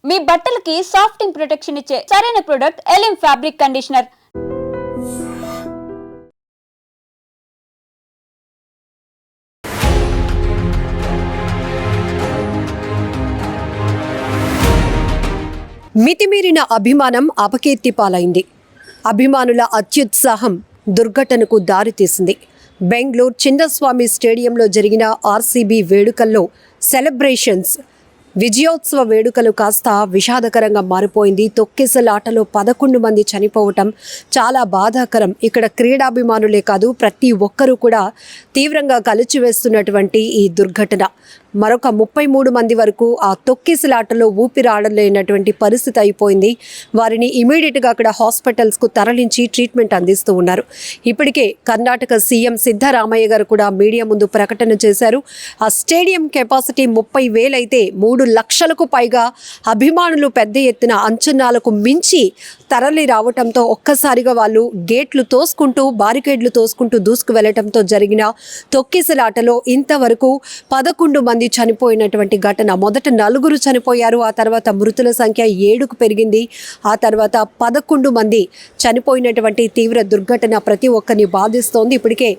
మీ బట్టలకి సాఫ్టింగ్ ప్రొటెక్షన్ ఇచ్చే సరైన ప్రొడక్ట్ ఎలిమ్ ఫ్యాబ్రిక్ కండిషనర్. మితిమీరిన అభిమానం అపకీర్తి పాలైంది. అభిమానుల అత్యుత్సాహం దుర్ఘటనకు దారితీసింది. బెంగళూరు చిన్నస్వామి స్టేడియంలో జరిగిన ఆర్సీబీ వేడుకల్లో సెలబ్రేషన్స్ విజయోత్సవ వేడుకలు కాస్త విషాదకరంగా మారిపోయింది. తొక్కిసలాటలో 11 మంది చనిపోవటం చాలా బాధాకరం. ఇక్కడ క్రీడాభిమానులే కాదు, ప్రతి ఒక్కరూ కూడా తీవ్రంగా కలిచివేస్తున్నటువంటి ఈ దుర్ఘటన. మరొక 33 మంది వరకు ఆ తొక్కిసలాటలో ఊపిరాడలేనటువంటి పరిస్థితి అయిపోయింది. వారిని ఇమీడియట్గా అక్కడ హాస్పిటల్స్కు తరలించి ట్రీట్మెంట్ అందిస్తూ ఉన్నారు. ఇప్పటికే కర్ణాటక సీఎం సిద్ధరామయ్య గారు కూడా మీడియా ముందు ప్రకటన చేశారు. ఆ స్టేడియం కెపాసిటీ 30,000 అయితే 3 లక్షలకు పైగా అభిమానులు పెద్ద ఎత్తున అంచనాలకు మించి తరలి రావటంతో ఒక్కసారిగా వాళ్ళు గేట్లు తోసుకుంటూ బారికేడ్లు తోసుకుంటూ దూసుకు వెళ్లటంతో జరిగిన తొక్కిసలాటలో ఇంతవరకు 11 మంది చనిపోయినటువంటి ఘటన. మొదట 4 చనిపోయారు, ఆ తర్వాత మృతుల సంఖ్య 7కు పెరిగింది, ఆ తర్వాత 11 మంది చనిపోయినటువంటి తీవ్ర దుర్ఘటన ప్రతి ఒక్కరిని బాధిస్తోంది. ఇప్పటికే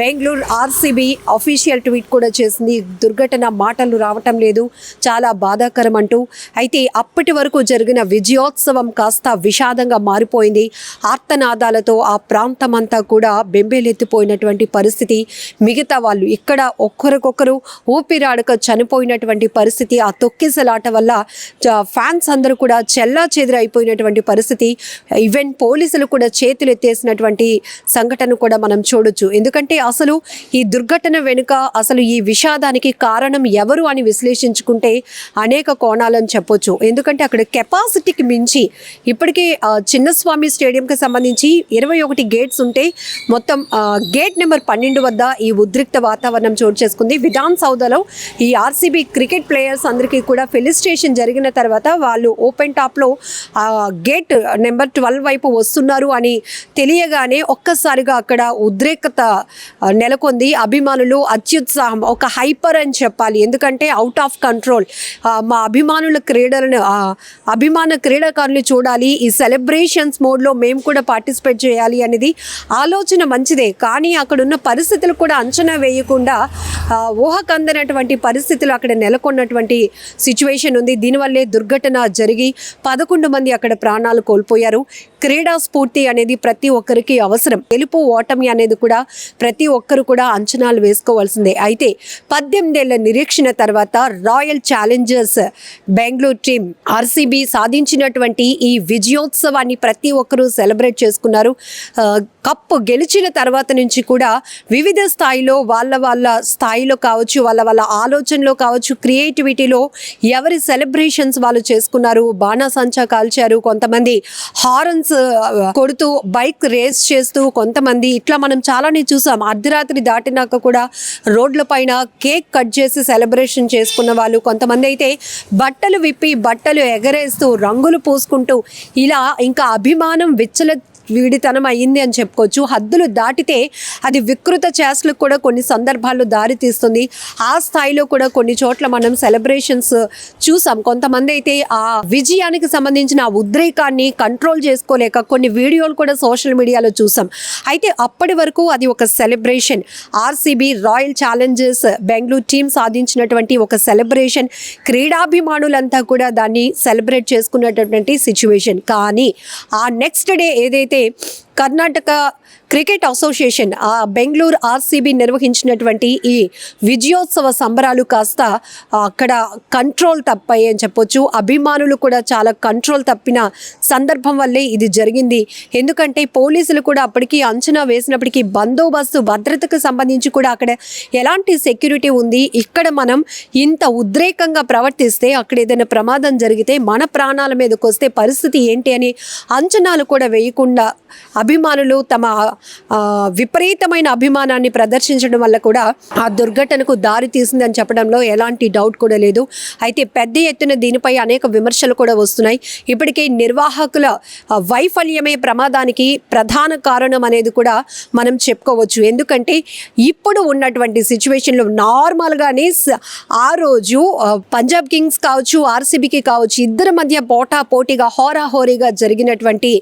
బెంగళూరు ఆర్సీబీ అఫీషియల్ ట్వీట్ కూడా చేసింది. దుర్ఘటన మాటలు రావటం లేదు, చాలా బాధాకరం అంటూ. అయితే అప్పటి వరకు జరిగిన విజయోత్సవం కాస్త విషాదంగా మారిపోయింది. ఆర్తనాదాలతో ఆ ప్రాంతం అంతా కూడా బెంబేలెత్తిపోయినటువంటి పరిస్థితి. మిగతా వాళ్ళు ఇక్కడ ఒక్కరికొకరు ఊపిరాడక చనిపోయినటువంటి పరిస్థితి. ఆ తొక్కిసలాట వల్ల ఫ్యాన్స్ అందరూ కూడా చెల్లా చెదిరైపోయినటువంటి పరిస్థితి. ఈవెన్ పోలీసులు కూడా చేతులు ఎత్తేసినటువంటి సంఘటన కూడా మనం చూడొచ్చు. ఎందుకంటే అసలు ఈ దుర్ఘటన వెనుక అసలు ఈ విషాదానికి కారణం ఎవరు అని విశ్లేషించుకుంటే అనేక కోణాలను చెప్పొచ్చు. ఎందుకంటే అక్కడ కెపాసిటీకి మించి ఇప్పటికే చిన్నస్వామి స్టేడియంకి సంబంధించి 21 గేట్స్ ఉంటే మొత్తం గేట్ నెంబర్ 12 వద్ద ఈ ఉద్రిక్త వాతావరణం చోటు చేసుకుంది. విధాన్ సౌధలో ఈ ఆర్సీబీ క్రికెట్ ప్లేయర్స్ అందరికీ కూడా ఫెలిస్ట్రేషన్ జరిగిన తర్వాత వాళ్ళు ఓపెన్ టాప్లో గేట్ నెంబర్ 12 వైపు వస్తున్నారు అని తెలియగానే ఒక్కసారిగా అక్కడ ఉద్రేకత నెలకొంది. అభిమానులు అత్యుత్సాహం, ఒక హైపర్ అని చెప్పాలి. ఎందుకంటే అవుట్ ఆఫ్ కంట్రోల్. మా అభిమానుల అభిమాన క్రీడాకారులు చూడాలి, ఈ సెలబ్రేషన్స్ మోడ్లో మేము కూడా పార్టిసిపేట్ చేయాలి అనేది ఆలోచన మంచిదే. కానీ అక్కడున్న పరిస్థితులు కూడా అంచనా వేయకుండా ఊహకందనటువంటి పరిస్థితులు అక్కడ నెలకొన్నటువంటి సిచ్యువేషన్ ఉంది. దీనివల్లే దుర్ఘటన జరిగి 11 మంది అక్కడ ప్రాణాలు కోల్పోయారు. క్రీడా స్ఫూర్తి అనేది ప్రతి ఒక్కరికి అవసరం. గెలుపు ఓటమి అనేది కూడా ప్రతి ఒక్కరు కూడా అంచనాలు వేసుకోవాల్సిందే. అయితే 18 ఏళ్ల నిరీక్షణ తర్వాత royal Challengers Bengaluru team RCB సాధించినటువంటి ఈ విజయోత్సవాన్ని ప్రతి ఒక్కరూ సెలబ్రేట్ చేసుకున్నారు. కప్పు గెలిచిన తర్వాత నుంచి కూడా వివిధ స్థాయిలో వాళ్ళ స్థాయిలో కావచ్చు, వాళ్ళ ఆలోచనలో కావచ్చు, క్రియేటివిటీలో ఎవరి సెలబ్రేషన్స్ వాళ్ళు చేసుకున్నారు. బాణాసంచా కాల్చారు, కొంతమంది హారన్స్ కొడుతూ బైక్ రేస్ చేస్తూ, కొంతమంది ఇట్లా మనం చాలానే చూసాం. అర్ధరాత్రి దాటినాక కూడా రోడ్ల పైన కేక్ కట్ చేసి సెలబ్రేషన్ చేసుకున్న వాళ్ళు, కొంతమంది అయితే బట్టలు విప్పి బట్టలు ఎగరేస్తూ రంగులు పూసుకుంటూ, ఇలా ఇంకా అభిమానం వీడితనం అయ్యింది అని చెప్పుకోవచ్చు. హద్దులు దాటితే అది వికృత చేష్టలకు కూడా కొన్ని సందర్భాల్లో దారి తీస్తుంది. ఆ స్థాయిలో కూడా కొన్ని చోట్ల మనం సెలబ్రేషన్స్ చూసాం. కొంతమంది అయితే ఆ విజయానికి సంబంధించిన ఆ ఉద్రేకాన్ని కంట్రోల్ చేసుకోలేక కొన్ని వీడియోలు కూడా సోషల్ మీడియాలో చూసాం. అయితే అప్పటి వరకు అది ఒక celebration. RCB royal Challengers Bengaluru team సాధించినటువంటి ఒక సెలబ్రేషన్. క్రీడాభిమానులంతా కూడా దాన్ని సెలబ్రేట్ చేసుకున్నటువంటి సిచ్యువేషన్. కానీ ఆ నెక్స్ట్ డే ఏదైతే Karnataka cricket association Bengaluru RCB నిర్వహించినటువంటి ఈ విజయోత్సవ సంబరాలు కాస్త అక్కడ కంట్రోల్ తప్పాయి అని చెప్పొచ్చు. అభిమానులు కూడా చాలా కంట్రోల్ తప్పిన సందర్భం వల్లే ఇది జరిగింది. ఎందుకంటే పోలీసులు కూడా అప్పటికి అంచనా వేసినప్పటికీ బందోబస్తు భద్రతకు సంబంధించి కూడా అక్కడ ఎలాంటి సెక్యూరిటీ ఉంది, ఇక్కడ మనం ఇంత ఉద్రేకంగా ప్రవర్తిస్తే అక్కడ ఏదైనా ప్రమాదం జరిగితే మన ప్రాణాల మీదకి వస్తే పరిస్థితి ఏంటి అని అంచనాలు కూడా వేయకుండా అభిమానులు తమ విపరీతమైన అభిమానాన్ని ప్రదర్శించడం వల్ల కూడా ఆ దుర్ఘటనకు దారి తీసిందని చెప్పడంలో ఎలాంటి డౌట్ కూడా లేదు. అయితే పెద్ద ఎత్తున దీనిపై అనేక విమర్శలు కూడా వస్తున్నాయి. ఇప్పటికే నిర్వాహకుల వైఫల్యమే ప్రమాదానికి ప్రధాన కారణం అనేది కూడా మనం చెప్పుకోవచ్చు. ఎందుకంటే ఇప్పుడు ఉన్నటువంటి సిచ్యువేషన్లో నార్మల్గానే ఆ రోజు పంజాబ్ కింగ్స్ కావచ్చు, ఆర్సీబీకి కావచ్చు, ఇద్దరి మధ్య పోటాపోటీగా హోరాహోరీగా జరిగినటువంటి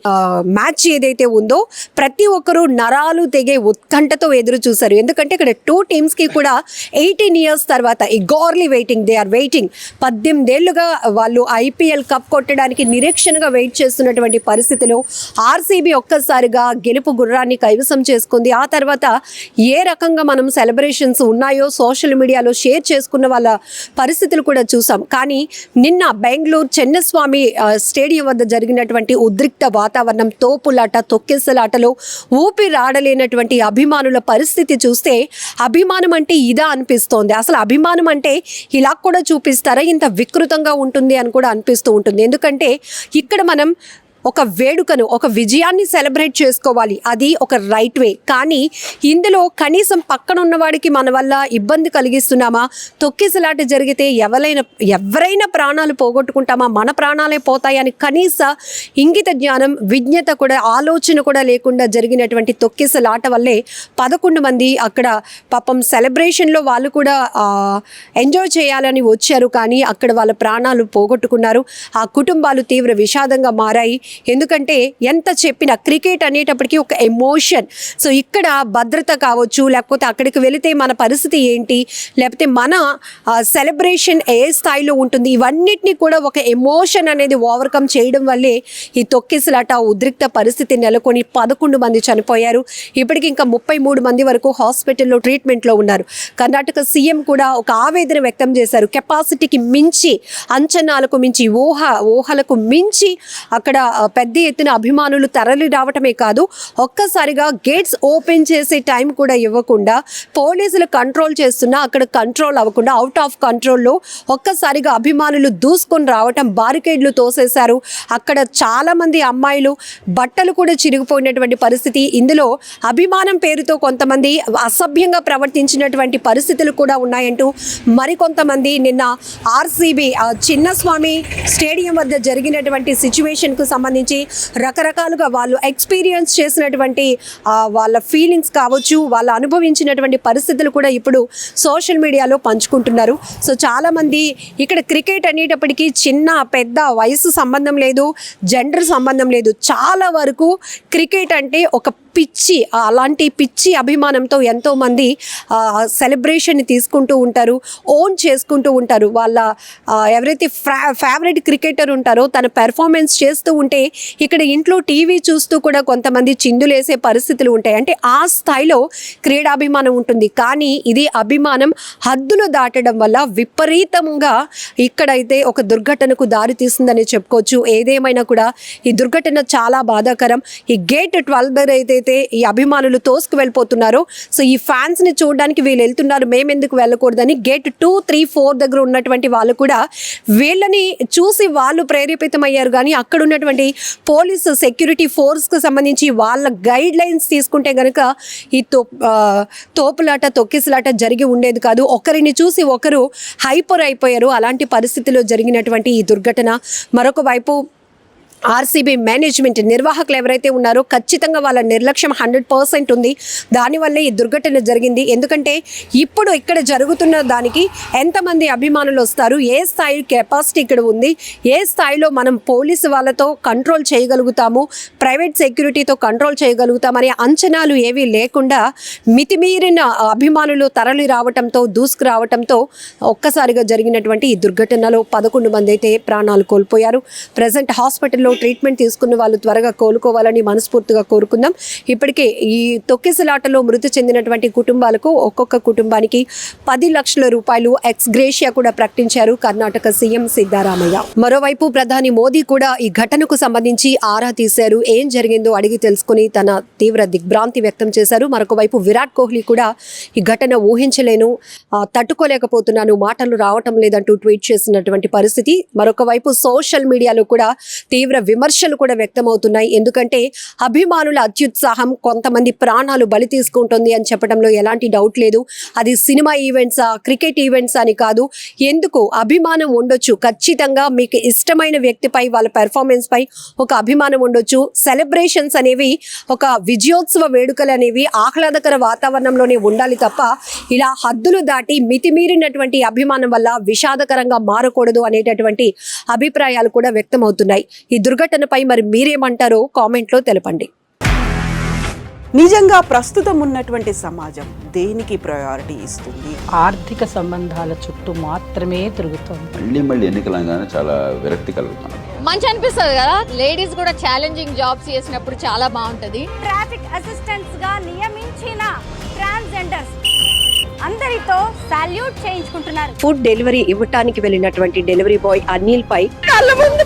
మ్యాచ్ ఏదైతే ఉందో ప్రతి ఒక్కరూ నరాలు తెగే ఉత్కంఠతో ఎదురు చూశారు. ఎందుకంటే ఇక్కడ 2 టీమ్స్కి కూడా 18 years తర్వాత eagerly waiting, they are waiting. 18 ఏళ్లుగా వాళ్ళు ఐపీఎల్ కప్ కొట్టడానికి నిరీక్షణగా వెయిట్ చేస్తున్నటువంటి పరిస్థితిలో ఆర్సీబీ ఒక్కసారిగా గెలుపు గుర్రాన్ని కైవసం చేసుకుంది. ఆ తర్వాత ఏ రకంగా మనం సెలబ్రేషన్స్ ఉన్నాయో సోషల్ మీడియాలో షేర్ చేసుకున్న వాళ్ళ పరిస్థితులు కూడా చూసాం. కానీ నిన్న బెంగళూరు చిన్నస్వామి స్టేడియం వద్ద జరిగినటువంటి ఉద్రిక్త వాతావరణం, తోపులాట, తొక్కిసలాటలో ఊపిరాడలేనటువంటి అభిమానుల పరిస్థితి చూస్తే అభిమానం అంటే ఇదా అనిపిస్తోంది. అసలు అభిమానం అంటే ఇలా కూడా చూపిస్తారా, ఇంత వికృతంగా ఉంటుంది అని కూడా అనిపిస్తూ ఉంటుంది. ఎందుకంటే ఇక్కడ మనం ఒక వేడుకను, ఒక విజయాన్ని సెలబ్రేట్ చేసుకోవాలి, అది ఒక రైట్ వే. కానీ ఇందులో కనీసం పక్కన ఉన్నవాడికి మన వల్ల ఇబ్బంది కలిగిస్తున్నామా, తొక్కిసలాట జరిగితే ఎవరైనా ప్రాణాలు పోగొట్టుకుంటామా, మన ప్రాణాలే పోతాయని కనీస ఇంగిత జ్ఞానం, విజ్ఞత కూడా, ఆలోచన కూడా లేకుండా జరిగినటువంటి తొక్కిసలాట వల్లే 11 మంది అక్కడ పాపం సెలబ్రేషన్లో వాళ్ళు కూడా ఎంజాయ్ చేయాలని వచ్చారు. కానీ అక్కడ వాళ్ళ ప్రాణాలు పోగొట్టుకున్నారు. ఆ కుటుంబాలు తీవ్ర విషాదంగా మారాయి. ఎందుకంటే ఎంత చెప్పినా క్రికెట్ అనేటప్పటికీ ఒక ఎమోషన్. సో ఇక్కడ భద్రత కావచ్చు, లేకపోతే అక్కడికి వెళితే మన పరిస్థితి ఏంటి, లేకపోతే మన సెలబ్రేషన్ ఏ స్థాయిలో ఉంటుంది, ఇవన్నిటినీ కూడా ఒక ఎమోషన్ అనేది ఓవర్కమ్ చేయడం వల్లే ఈ తొక్కిసలాట, ఉద్రిక్త పరిస్థితి నెలకొని 11 మంది చనిపోయారు. ఇప్పటికి ఇంకా 33 మంది వరకు హాస్పిటల్లో ట్రీట్మెంట్లో ఉన్నారు. కర్ణాటక సీఎం కూడా ఒక ఆవేదన వ్యక్తం చేశారు. కెపాసిటీకి మించి, అంచనాలకు మించి, ఊహలకు మించి అక్కడ పెద్ద ఎత్తున అభిమానులు తరలి రావటమే కాదు, ఒక్కసారిగా గేట్స్ ఓపెన్ చేసే టైం కూడా ఇవ్వకుండా పోలీసులు కంట్రోల్ చేస్తున్నా అక్కడ కంట్రోల్ అవ్వకుండా అవుట్ ఆఫ్ కంట్రోల్లో ఒక్కసారిగా అభిమానులు దూసుకొని రావటం, బారికేడ్లు తోసేశారు. అక్కడ చాలామంది అమ్మాయిలు బట్టలు కూడా చిరిగిపోయినటువంటి పరిస్థితి. ఇందులో అభిమానం పేరుతో కొంతమంది అసభ్యంగా ప్రవర్తించినటువంటి పరిస్థితులు కూడా ఉన్నాయంటూ మరికొంతమంది నిన్న ఆర్సీబీ చిన్నస్వామి స్టేడియం వద్ద జరిగినటువంటి సిచ్యువేషన్కు సంబంధించి రకరకాలుగా వాళ్ళు ఎక్స్పీరియన్స్ చేసినటువంటి వాళ్ళ ఫీలింగ్స్ కావచ్చు, వాళ్ళు అనుభవించినటువంటి పరిస్థితులు కూడా ఇప్పుడు సోషల్ మీడియాలో పంచుకుంటున్నారు. సో చాలామంది ఇక్కడ క్రికెట్ అనేటప్పటికీ చిన్న పెద్ద వయసు సంబంధం లేదు, జెండర్ సంబంధం లేదు. చాలా వరకు క్రికెట్ అంటే ఒక పిచ్చి, అలాంటి పిచ్చి అభిమానంతో ఎంతోమంది సెలబ్రేషన్ని తీసుకుంటూ ఉంటారు, ఓన్ చేసుకుంటూ ఉంటారు. వాళ్ళ ఎవరైతే ఫేవరెట్ క్రికెటర్ ఉంటారో తన పెర్ఫార్మెన్స్ చేస్తూ ఉంటే ఇక్కడ ఇంట్లో టీవీ చూస్తూ కూడా కొంతమంది చిందులేసే పరిస్థితులు ఉంటాయి. అంటే ఆ స్థాయిలో క్రీడాభిమానం ఉంటుంది. కానీ ఇది అభిమానం హద్దులు దాటడం వల్ల విపరీతంగా ఇక్కడైతే ఒక దుర్ఘటనకు దారి తీస్తుందని చెప్పుకోవచ్చు. ఏదేమైనా కూడా ఈ దుర్ఘటన చాలా బాధాకరం. ఈ గేట్ 12 దగ్గర అయితే ఈ అభిమానులు తోసుకు వెళ్ళిపోతున్నారు. సో ఈ ఫ్యాన్స్ ని చూడడానికి వీళ్ళు వెళ్తున్నారు, మేమెందుకు వెళ్ళకూడదని గేట్ 2, 3, 4 దగ్గర ఉన్నటువంటి వాళ్ళు కూడా వీళ్ళని చూసి వాళ్ళు ప్రేరేపితమయ్యారు. కానీ అక్కడ ఉన్నటువంటి పోలీసు సెక్యూరిటీ ఫోర్స్కి సంబంధించి వాళ్ళ గైడ్ లైన్స్ తీసుకుంటే కనుక ఈ తోపులాట, తొక్కిసలాట జరిగి ఉండేది కాదు. ఒకరిని చూసి ఒకరు హైపర్ అయిపోయారు. అలాంటి పరిస్థితిలో జరిగినటువంటి ఈ దుర్ఘటన. మరొక వైపు ఆర్సీబీ మేనేజ్మెంట్, నిర్వాహకులు ఎవరైతే ఉన్నారో ఖచ్చితంగా వాళ్ళ నిర్లక్ష్యం 100% ఉంది. దానివల్లే ఈ దుర్ఘటన జరిగింది. ఎందుకంటే ఇప్పుడు ఇక్కడ జరుగుతున్న దానికి ఎంతమంది అభిమానులు వస్తారు, ఏ స్థాయి కెపాసిటీ ఇక్కడ ఉంది, ఏ స్థాయిలో మనం పోలీసు వాళ్ళతో కంట్రోల్ చేయగలుగుతాము, ప్రైవేట్ సెక్యూరిటీతో కంట్రోల్ చేయగలుగుతామనే అంచనాలు ఏవీ లేకుండా మితిమీరిన అభిమానులు తరలి రావటంతో, దూసుకురావటంతో ఒక్కసారిగా జరిగినటువంటి ఈ దుర్ఘటనలో 11 మంది అయితే ప్రాణాలు కోల్పోయారు. ప్రజెంట్ హాస్పిటల్లో ట్రీట్మెంట్ తీసుకున్న వాళ్ళు త్వరగా కోలుకోవాలని మనస్ఫూర్తిగా కోరుకుందాం. ఇప్పటికే ఈ తొక్కిసలాటలో మృతి చెందినటువంటి కుటుంబాలకు ఒక్కొక్క కుటుంబానికి 10 లక్షల రూపాయలు ఎక్స్ గ్రేషియా కూడా ప్రకటించారు కర్ణాటక సీఎం సిద్ధరామయ్య. మరోవైపు ప్రధాని మోదీ కూడా ఈ ఘటనకు సంబంధించి ఆరా తీశారు. ఏం జరిగిందో అడిగి తెలుసుకుని తన తీవ్ర దిగ్భ్రాంతి వ్యక్తం చేశారు. మరొక వైపు విరాట్ కోహ్లీ కూడా ఈ ఘటన ఊహించలేను, తట్టుకోలేకపోతున్నాను, మాటలు రావటం లేదంటూ ట్వీట్ చేసినటువంటి పరిస్థితి. మరొక వైపు సోషల్ మీడియాలో కూడా తీవ్ర విమర్శలు కూడా వ్యక్తమవుతున్నాయి. ఎందుకంటే అభిమానుల అత్యుత్సాహం కొంతమంది ప్రాణాలు బలి తీసుకుంటుంది అని చెప్పడంలో ఎలాంటి డౌట్ లేదు. అది సినిమా ఈవెంట్సా, క్రికెట్ ఈవెంట్స్ అని కాదు. ఎందుకు అభిమానం ఉండొచ్చు, ఖచ్చితంగా మీకు ఇష్టమైన వ్యక్తిపై వాళ్ళ పెర్ఫార్మెన్స్ పై ఒక అభిమానం ఉండొచ్చు. సెలబ్రేషన్స్ అనేవి, ఒక విజయోత్సవ వేడుకలు అనేవి ఆహ్లాదకర వాతావరణంలోనే ఉండాలి తప్ప ఇలా హద్దులు దాటి మితిమీరినటువంటి అభిమానం వల్ల విషాదకరంగా మారకూడదు అనేటటువంటి అభిప్రాయాలు కూడా వ్యక్తమవుతున్నాయి. ఈ దుర్ఘటనపై మరి మీరేమంటారో కామెంట్లో తెలపండి. నిజంగా ప్రస్తుతం ఉన్నటువంటి సమాజం దేనికి ప్రయారిటీ ఇస్తుంది? ఆర్థిక సంబంధాల చుట్టూ మాత్రమే తిరుగుతోంది. మళ్ళీ ఎన్నికలంగానే చాలా విరక్తి కలుగుతున్నాం. మంచి అనిపిస్తుంది కదా, లేడీస్ కూడా ఛాలెంజింగ్ జాబ్స్ చేసినప్పుడు చాలా బాగుంటది. ట్రాఫిక్ అసిస్టెంట్స్ గా నియమించిన ట్రాన్స్జెండర్స్ అందరితో సాల్యూట్ చేయించుకుంటున్నారు. ఫుడ్ డెలివరీ ఇవ్వటానికి వెళ్ళినటువంటి డెలివరీ బాయ్ అనిల్ పై కళ్ళ ముందు